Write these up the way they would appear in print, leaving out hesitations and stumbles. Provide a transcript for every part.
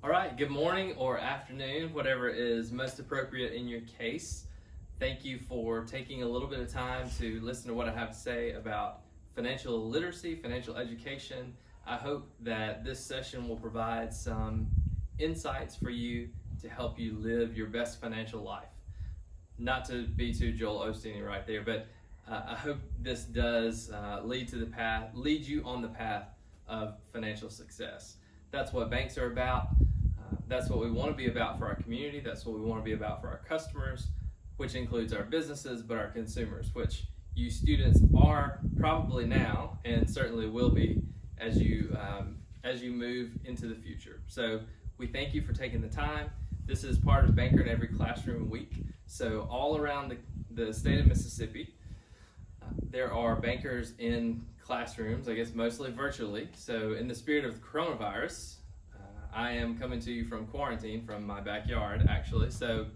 All right, good morning or afternoon, whatever is most appropriate in your case. Thank you for taking a little bit of time to listen to what I have to say about financial literacy, financial education. I hope that this session will provide some insights for you to help you live your best financial life. Not to be too Joel Osteen right there, but I hope this does lead you on the path of financial success. That's what banks are about. That's what we want to be about for our community. That's what we want to be about for our customers, which includes our businesses, but our consumers, which you students are probably now and certainly will be as you move into the future. So we thank you for taking the time. This is part of Banker in Every Classroom Week. So all around the state of Mississippi, there are bankers in classrooms, I guess mostly virtually. So in the spirit of the coronavirus, I am coming to you from quarantine from my backyard, actually. So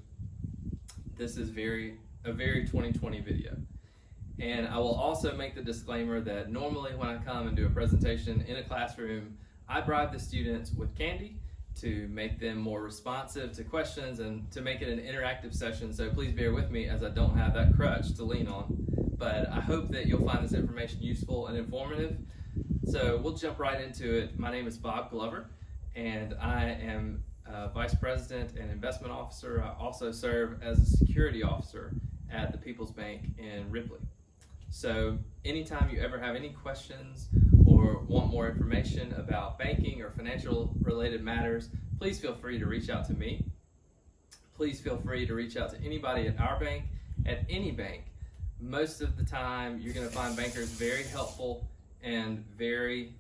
this is a very 2020 video. And I will also make the disclaimer that normally when I come and do a presentation in a classroom, I bribe the students with candy to make them more responsive to questions and to make it an interactive session. So please bear with me as I don't have that crutch to lean on. But I hope that you'll find this information useful and informative. So we'll jump right into it. My name is Bob Glover, and I am Vice President and Investment Officer. I also serve as a Security Officer at the People's Bank in Ripley. So anytime you ever have any questions or want more information about banking or financial related matters, please feel free to reach out to me. Please feel free to reach out to anybody at our bank, at any bank. Most of the time, you're going to find bankers very helpful and very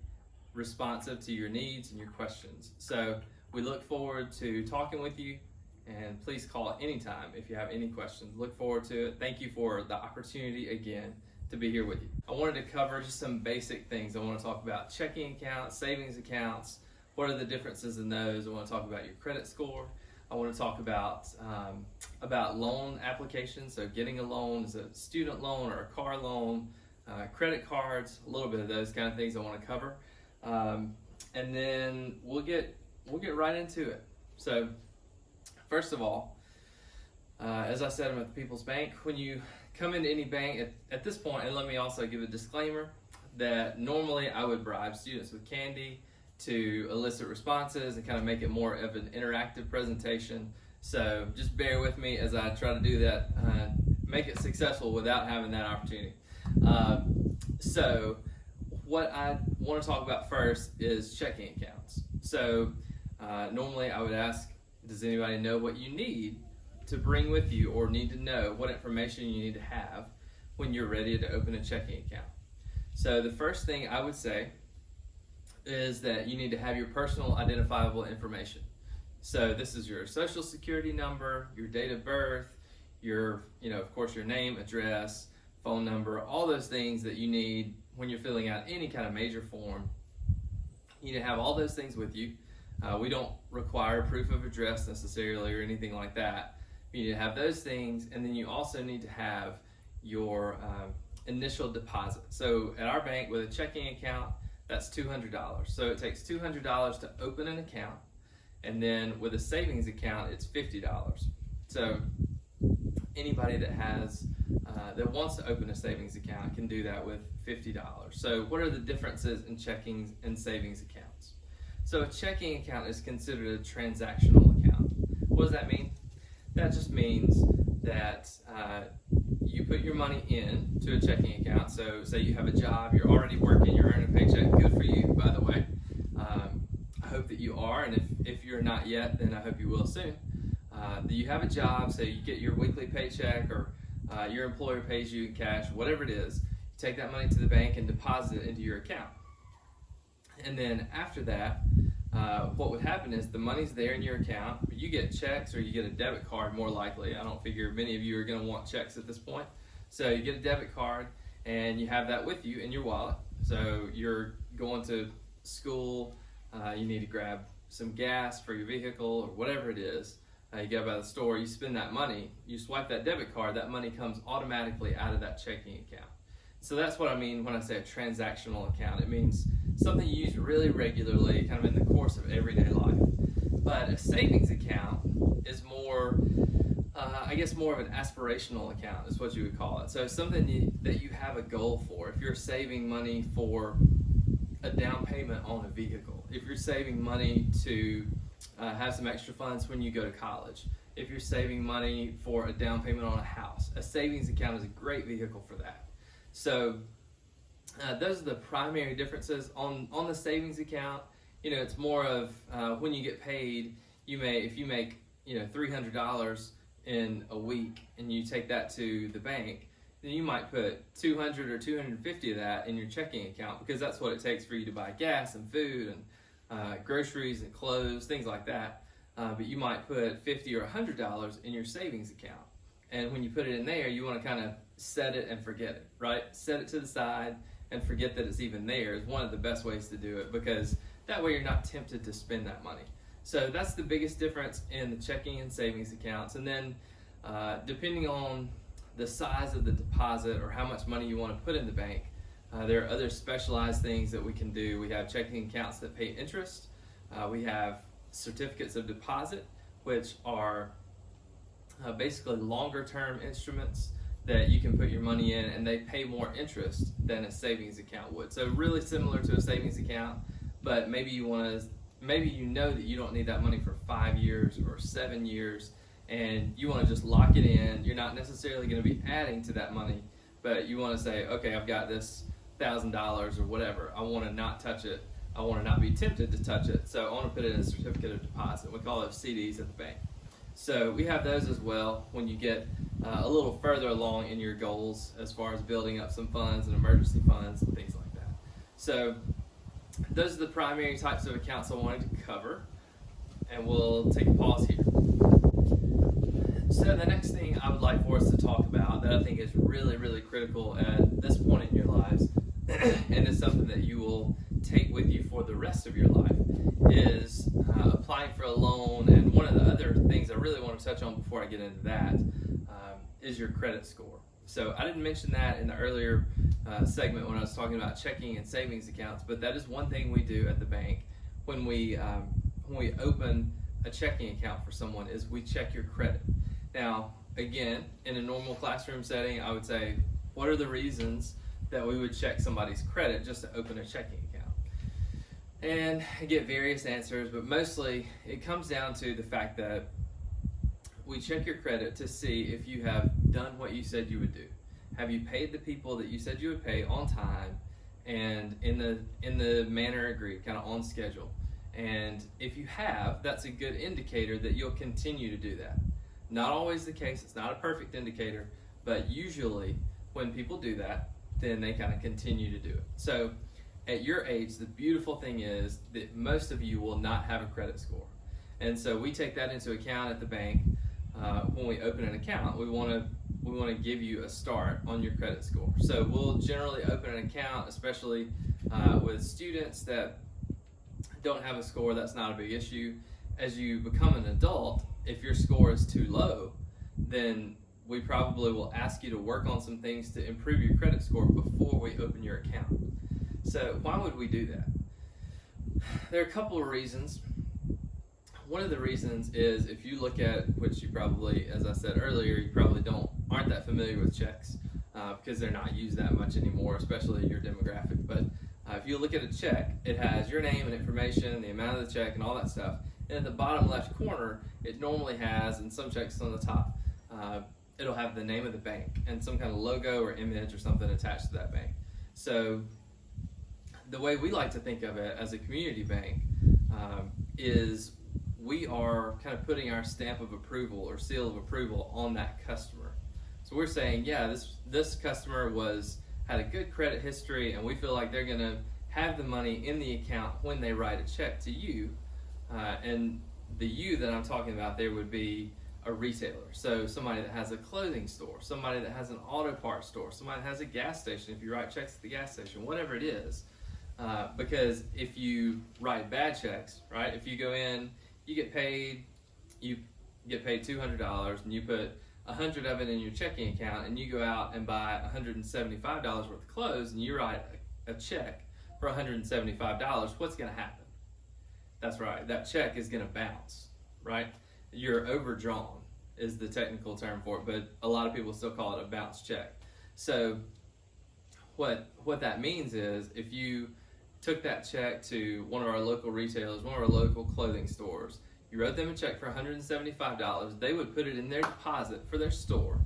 responsive to your needs and your questions. So we look forward to talking with you, and please call anytime if you have any questions. Look forward to it. Thank you for the opportunity again to be here with you. I wanted to cover just some basic things. I want to talk about checking accounts, savings accounts. What are the differences in those? I want to talk about your credit score. I want to talk about loan applications, so getting a loan, is it a student loan or a car loan, credit cards, a little bit of those kind of things I want to cover. And then we'll get right into it. So first of all, as I said, I'm at the People's Bank. When you come into any bank at this point, and let me also give a disclaimer that normally I would bribe students with candy to elicit responses and kind of make it more of an interactive presentation. So just bear with me as I try to do that, make it successful without having that opportunity. So what I want to talk about first is checking accounts. So normally I would ask, does anybody know what you need to bring with you or need to know what information you need to have when you're ready to open a checking account? So the first thing I would say is that you need to have your personal identifiable information. So this is your social security number, your date of birth, your, of course, your name, address, phone number, all those things that you need when you're filling out any kind of major form. You need to have all those things with you. We don't require proof of address necessarily or anything like that. You need to have those things, and then you also need to have your initial deposit. So at our bank with a checking account, that's $200. So it takes $200 to open an account, and then with a savings account, it's $50. So anybody that wants to open a savings account can do that with $50. So what are the differences in checkings and savings accounts? So a checking account is considered a transactional account. What does that mean? That just means that you put your money in to a checking account. So say you have a job, you're already working, you're earning a paycheck. Good for you, by the way. I hope that you are, and if you're not yet, then I hope you will soon. That you have a job, so you get your weekly paycheck, or your employer pays you in cash, whatever it is. You take that money to the bank and deposit it into your account. And then after that, what would happen is the money's there in your account. You get checks or you get a debit card, more likely. I don't figure many of you are going to want checks at this point. So you get a debit card and you have that with you in your wallet. So you're going to school, you need to grab some gas for your vehicle or whatever it is. You go by the store, you spend that money, you swipe that debit card, that money comes automatically out of that checking account. So that's what I mean when I say a transactional account. It means something you use really regularly, kind of in the course of everyday life. But a savings account is more, I guess, more of an aspirational account is what you would call it. So something that you have a goal for. If you're saving money for a down payment on a vehicle, if you're saving money to have some extra funds when you go to college, if you're saving money for a down payment on a house, a savings account is a great vehicle for that. So those are the primary differences on the savings account. It's more of when you get paid, if you make $300 in a week and you take that to the bank, then you might put 200 or 250 of that in your checking account, because that's what it takes for you to buy gas and food and groceries and clothes, things like that. But you might put $50 or $100 in your savings account. And when you put it in there, you want to kind of set it and forget it, right? Set it to the side and forget that it's even there is one of the best ways to do it, because that way you're not tempted to spend that money. So that's the biggest difference in the checking and savings accounts. And then depending on the size of the deposit or how much money you want to put in the bank, there are other specialized things that we can do. We have checking accounts that pay interest. We have certificates of deposit, which are basically longer term instruments that you can put your money in, and they pay more interest than a savings account would. So really similar to a savings account, but maybe you know that you don't need that money for 5 years or 7 years, and you want to just lock it in. You're not necessarily going to be adding to that money, but you want to say, okay, I've got this $1,000 or whatever. I want to not touch it. I want to not be tempted to touch it. So I want to put it in a certificate of deposit. We call those CDs at the bank. So we have those as well when you get a little further along in your goals as far as building up some funds and emergency funds and things like that. So those are the primary types of accounts I wanted to cover, and we'll take a pause here. So the next thing I would like for us to talk about that I think is really, really critical at this point in your lives, and is something that you will take with you for the rest of your life, is applying for a loan. And one of the other things I really want to touch on before I get into that is your credit score. So I didn't mention that in the earlier segment when I was talking about checking and savings accounts, but that is one thing we do at the bank when we open a checking account for someone, is we check your credit. Now, again, in a normal classroom setting, I would say, what are the reasons that we would check somebody's credit just to open a checking account? And I get various answers, but mostly it comes down to the fact that we check your credit to see if you have done what you said you would do. Have you paid the people that you said you would pay on time and in the manner agreed, kind of on schedule? And if you have, that's a good indicator that you'll continue to do that. Not always the case, it's not a perfect indicator, but usually when people do that, then they kind of continue to do it. So at your age, the beautiful thing is that most of you will not have a credit score. And so we take that into account at the bank. When we open an account, we want to give you a start on your credit score. So we'll generally open an account, especially with students that don't have a score. That's not a big issue. As you become an adult, if your score is too low, then we probably will ask you to work on some things to improve your credit score before we open your account. So why would we do that? There are a couple of reasons. One of the reasons is, if you look at, which you probably, as I said earlier, you probably aren't that familiar with checks because they're not used that much anymore, especially your demographic. But if you look at a check, it has your name and information, the amount of the check, and all that stuff. And in the bottom left corner, it normally has, and some checks on the top, it'll have the name of the bank and some kind of logo or image or something attached to that bank. So the way we like to think of it as a community bank is we are kind of putting our stamp of approval or seal of approval on that customer. So we're saying, yeah, this customer had a good credit history, and we feel like they're going to have the money in the account when they write a check to you. And the you that I'm talking about there would be a retailer. So somebody that has a clothing store, somebody that has an auto parts store, somebody that has a gas station, if you write checks at the gas station, whatever it is. Because if you write bad checks, right, if you go in, you get paid $200 and you put 100 of it in your checking account, and you go out and buy $175 worth of clothes, and you write a check for $175, what's going to happen? That's right. That check is going to bounce, right? You're overdrawn is the technical term for it, but a lot of people still call it a bounce check. So what that means is if you took that check to one of our local retailers, one of our local clothing stores, you wrote them a check for $175, they would put it in their deposit for their store,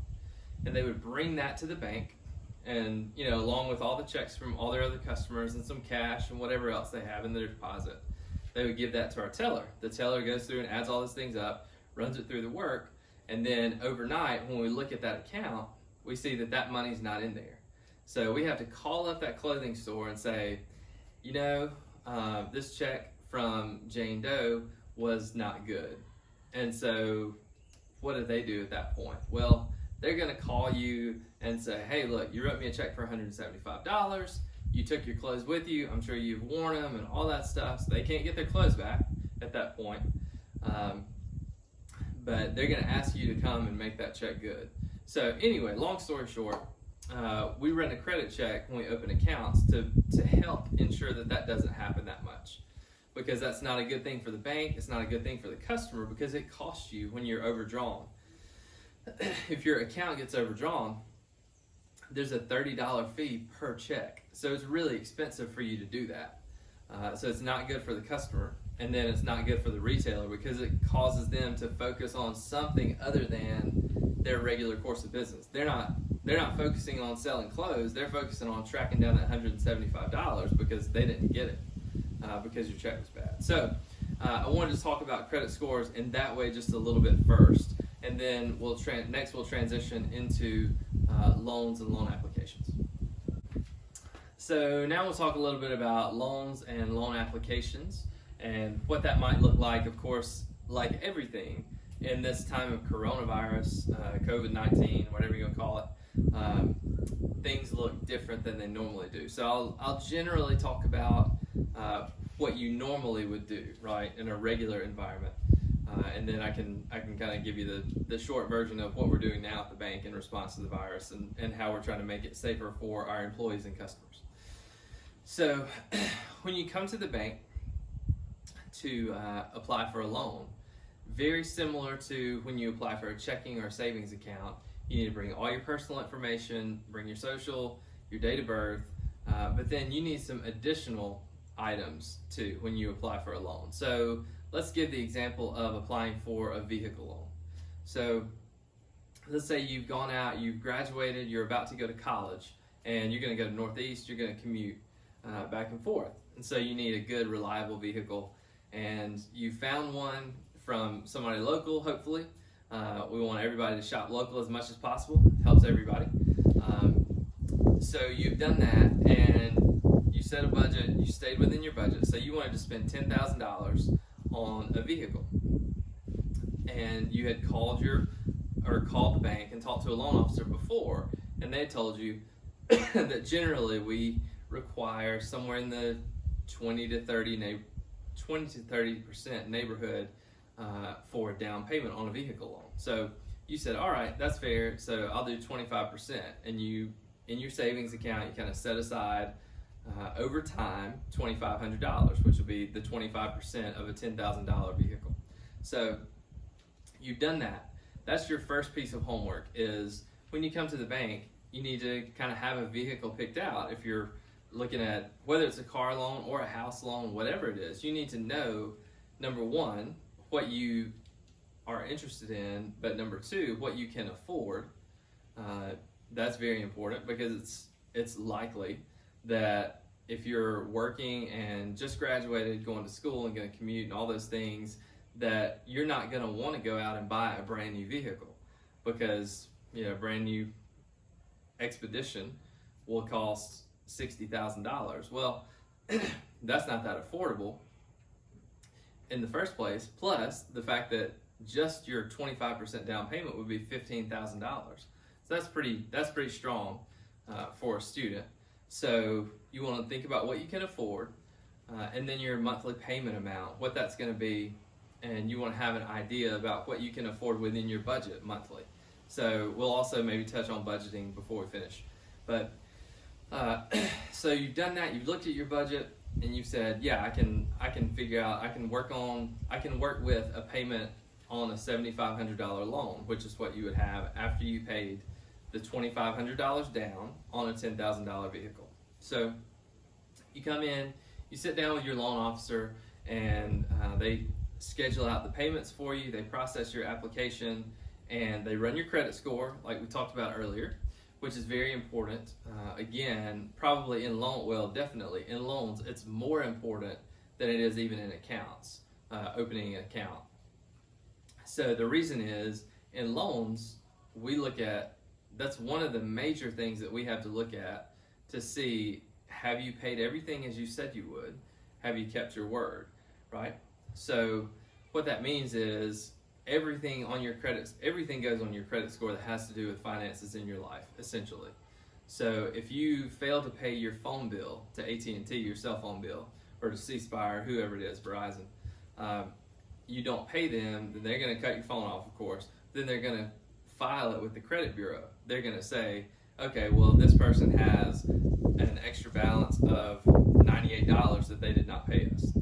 and they would bring that to the bank, and along with all the checks from all their other customers and some cash and whatever else they have in their deposit, they would give that to our teller. The teller goes through and adds all these things up, runs it through the work, and then overnight when we look at that account, we see that that money's not in there. So we have to call up that clothing store and say, this check from Jane Doe was not good. And so what do they do at that point? Well, they're going to call you and say, hey, look, you wrote me a check for $175. You took your clothes with you. I'm sure you've worn them and all that stuff. So they can't get their clothes back at that point. But they're going to ask you to come and make that check good. So anyway, long story short, we run a credit check when we open accounts to help ensure that doesn't happen that much. Because that's not a good thing for the bank. It's not a good thing for the customer because it costs you when you're overdrawn. If your account gets overdrawn, there's a $30 fee per check. So it's really expensive for you to do that. So it's not good for the customer, and then it's not good for the retailer because it causes them to focus on something other than their regular course of business. They're not focusing on selling clothes. They're focusing on tracking down that $175 because they didn't get it because your check was bad. So I wanted to talk about credit scores in that way just a little bit first. And then we'll transition into loans and loan applications. So now we'll talk a little bit about loans and loan applications and what that might look like. Of course, like everything in this time of coronavirus, COVID-19, whatever you want to call it, things look different than they normally do. So I'll generally talk about what you normally would do, right, in a regular environment. And then I can kind of give you the short version of what we're doing now at the bank in response to the virus and how we're trying to make it safer for our employees and customers. So when you come to the bank to apply for a loan, very similar to when you apply for a checking or a savings account, you need to bring all your personal information, bring your social, your date of birth, but then you need some additional items too when you apply for a loan. So let's give the example of applying for a vehicle loan. So let's say you've gone out, you've graduated, you're about to go to college, and you're going to go to Northeast, you're going to commute back and forth. And so you need a good, reliable vehicle, and you found one from somebody local, hopefully. We want everybody to shop local as much as possible. Helps everybody. So you've done that, and you set a budget, you stayed within your budget, so you wanted to spend $10,000 on a vehicle. And you had called the bank and talked to a loan officer before, and they told you that generally we require somewhere in the 20 to 30% neighborhood for a down payment on a vehicle loan. So you said, all right, that's fair, so I'll do 25%. And you, in your savings account, you kind of set aside over time $2,500, which will be the 25% of a $10,000 vehicle. So you've done that. That's your first piece of homework, is when you come to the bank, you need to kind of have a vehicle picked out. If you're looking at whether it's a car loan or a house loan, whatever it is, you need to know, number one, what you are interested in, but number two, what you can afford. That's very important because it's likely that if you're working and just graduated, going to school and going to commute and all those things, that you're not going to want to go out and buy a brand new vehicle, because a brand new Expedition will cost $60,000. Well, that's not that affordable in the first place, plus the fact that just your 25% down payment would be $15,000. So that's pretty strong for a student. So you want to think about what you can afford, and then your monthly payment amount, what that's going to be, and you want to have an idea about what you can afford within your budget monthly. So we'll also maybe touch on budgeting before we finish. But so you've done that, you've looked at your budget, and you said, yeah, I can figure out, I can work with a payment on a $7,500 loan, which is what you would have after you paid the $2,500 down on a $10,000 vehicle. So you come in, you sit down with your loan officer, and they schedule out the payments for you, they process your application, and they run your credit score like we talked about earlier, which is very important. Again, probably definitely in loans, it's more important than it is even in accounts, opening an account. So the reason is, in loans, that's one of the major things that we have to look at to see, have you paid everything as you said you would? Have you kept your word, right? So what that means is everything goes on your credit score that has to do with finances in your life, essentially. So if you fail to pay your phone bill to AT&T, your cell phone bill, or to C Spire, whoever it is, Verizon, you don't pay them, then they're going to cut your phone off, of course. Then they're going to file it with the credit bureau. They're going to say, okay, well, this person has an extra balance of $98 that they did not pay us.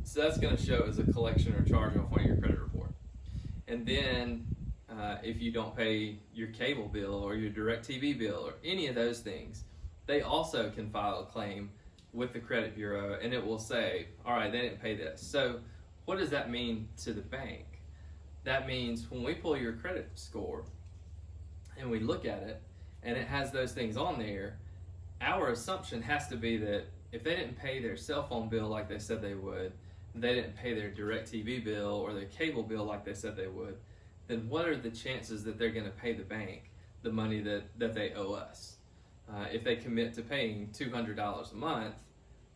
So that's going to show as a collection or charge off on your credit report. And then if you don't pay your cable bill or your DirecTV bill or any of those things, they also can file a claim with the credit bureau, and it will say, all right, they didn't pay this. So what does that mean to the bank? That means when we pull your credit score and we look at it and it has those things on there, our assumption has to be that if they didn't pay their cell phone bill like they said they would, they didn't pay their DirecTV bill or their cable bill like they said they would, then what are the chances that they're going to pay the bank the money that they owe us? If they commit to paying $200 a month,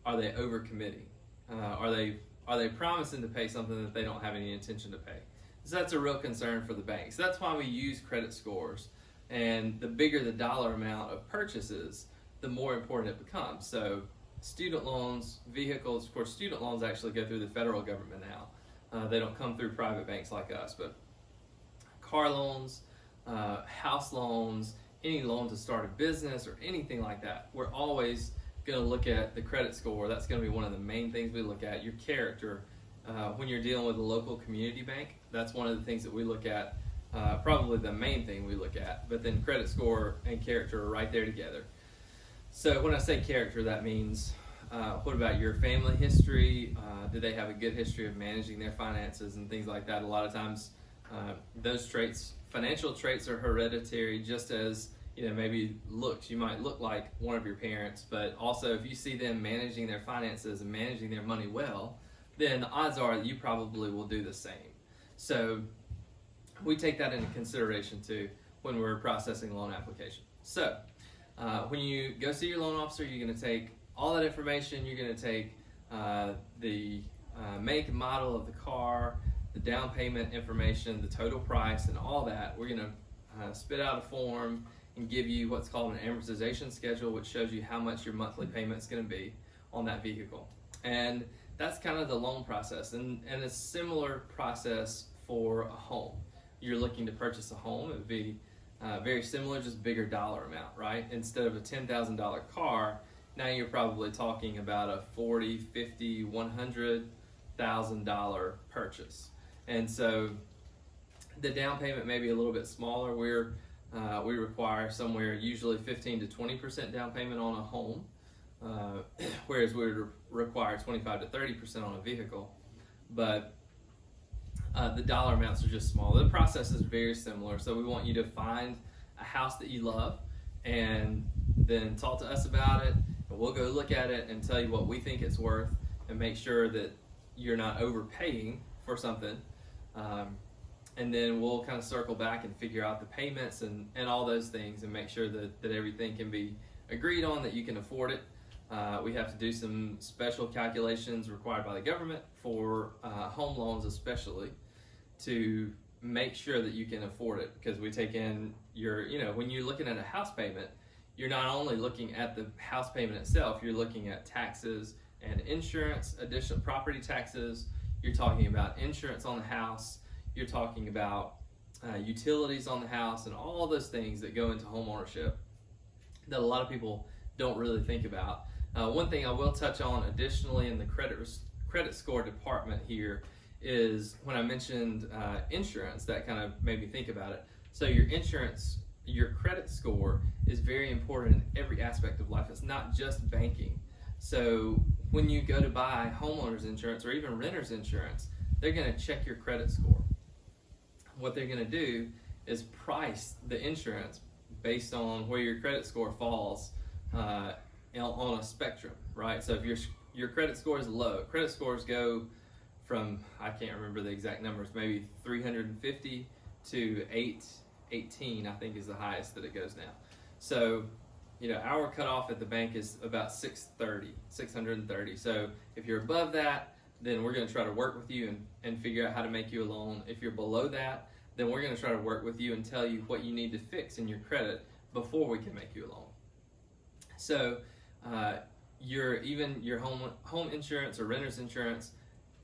are they overcommitting? Are they promising to pay something that they don't have any intention to pay? So that's a real concern for the bank. So that's why we use credit scores. And the bigger the dollar amount of purchases, the more important it becomes. So student loans, vehicles, of course, student loans actually go through the federal government now. They don't come through private banks like us, but car loans, house loans, any loan to start a business or anything like that, we're always going to look at the credit score. That's going to be one of the main things we look at. Your character, when you're dealing with a local community bank, that's one of the things that we look at, probably the main thing we look at. But then credit score and character are right there together. So when I say character, that means what about your family history? Do they have a good history of managing their finances and things like that? A lot of times those traits, financial traits, are hereditary, just as maybe looks. You might look like one of your parents, but also if you see them managing their finances and managing their money well, then the odds are that you probably will do the same. So we take that into consideration too when we're processing a loan application. So when you go see your loan officer, you're going to take all that information. You're going to take the make and model of the car, the down payment information, the total price, and all that. We're going to spit out a form and give you what's called an amortization schedule, which shows you how much your monthly payment is going to be on that vehicle. And that's kind of the loan process. And a similar process for a home. You're looking to purchase a home, it would be very similar, just bigger dollar amount, right? Instead of a $10,000 car, now you're probably talking about a $40,000, $50,000, $100,000 purchase. And so the down payment may be a little bit smaller. We require somewhere usually 15 to 20% down payment on a home, whereas we would require 25 to 30% on a vehicle. But the dollar amounts are just small. The process is very similar. So we want you to find a house that you love and then talk to us about it. And we'll go look at it and tell you what we think it's worth and make sure that you're not overpaying for something. And then we'll kind of circle back and figure out the payments and all those things and make sure that everything can be agreed on, that you can afford it. We have to do some special calculations required by the government for home loans especially, to make sure that you can afford it, because we take in your, when you're looking at a house payment, you're not only looking at the house payment itself, you're looking at taxes and insurance, additional property taxes, you're talking about insurance on the house, you're talking about utilities on the house, and all those things that go into home ownership that a lot of people don't really think about. One thing I will touch on additionally in the credit score department here is when I mentioned insurance, that kind of made me think about it. So your insurance, your credit score is very important in every aspect of life. It's not just banking. So when you go to buy homeowners insurance or even renters insurance, they're going to check your credit score. What they're going to do is price the insurance based on where your credit score falls on a spectrum, right? So if your credit score is low, credit scores go from, I can't remember the exact numbers, maybe 350 to 818, I think is the highest that it goes now. So, our cutoff at the bank is about 630. So if you're above that, then we're going to try to work with you and figure out how to make you a loan. If you're below that, then we're going to try to work with you and tell you what you need to fix in your credit before we can make you a loan. So your home insurance or renter's insurance,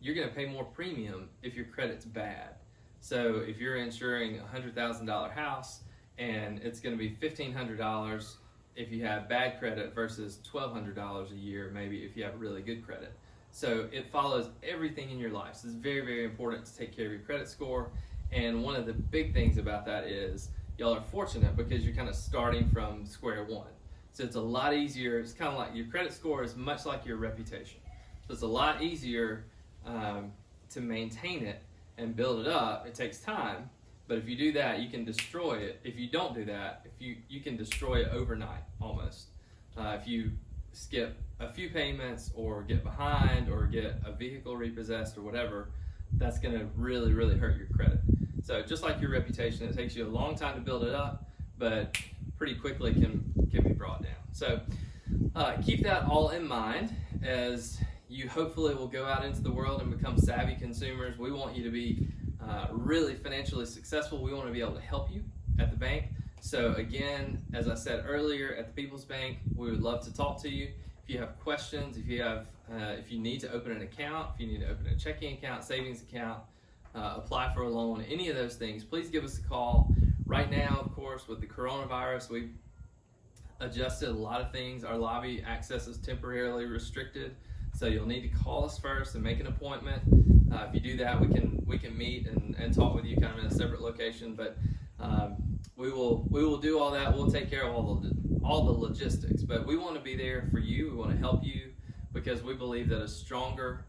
you're going to pay more premium if your credit's bad. So if you're insuring a $100,000 house and it's going to be $1,500 if you have bad credit versus $1,200 a year maybe if you have really good credit. So it follows everything in your life. So it's very, very important to take care of your credit score. And one of the big things about that is y'all are fortunate because you're kind of starting from square one. So it's a lot easier. It's kind of like your credit score is much like your reputation. So it's a lot easier to maintain it and build it up. It takes time, but if you do that, you can destroy it. If you don't do that, you can destroy it overnight almost. If you skip a few payments or get behind or get a vehicle repossessed or whatever, that's going to really, really hurt your credit. So just like your reputation, it takes you a long time to build it up, but pretty quickly can be brought down. So keep that all in mind as you hopefully will go out into the world and become savvy consumers. We want you to be really financially successful. We want to be able to help you at the bank. So again, as I said earlier, at the People's Bank, we would love to talk to you. If you have questions, if you need to open an account, if you need to open a checking account, savings account, apply for a loan, any of those things, please give us a call. Right now, of course, with the coronavirus, we've adjusted a lot of things. Our lobby access is temporarily restricted, so you'll need to call us first and make an appointment. If you do that, we can meet and talk with you kind of in a separate location. But we will do all that. We'll take care of all the logistics. But we want to be there for you. We want to help you because we believe that a stronger,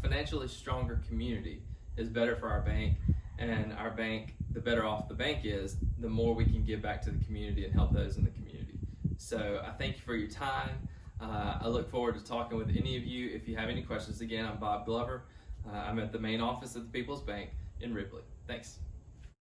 financially stronger community is better for our bank. And our bank, the better off the bank is, the more we can give back to the community and help those in the community. So I thank you for your time. I look forward to talking with any of you. If you have any questions, again, I'm Bob Glover. I'm at the main office at the People's Bank in Ripley. Thanks.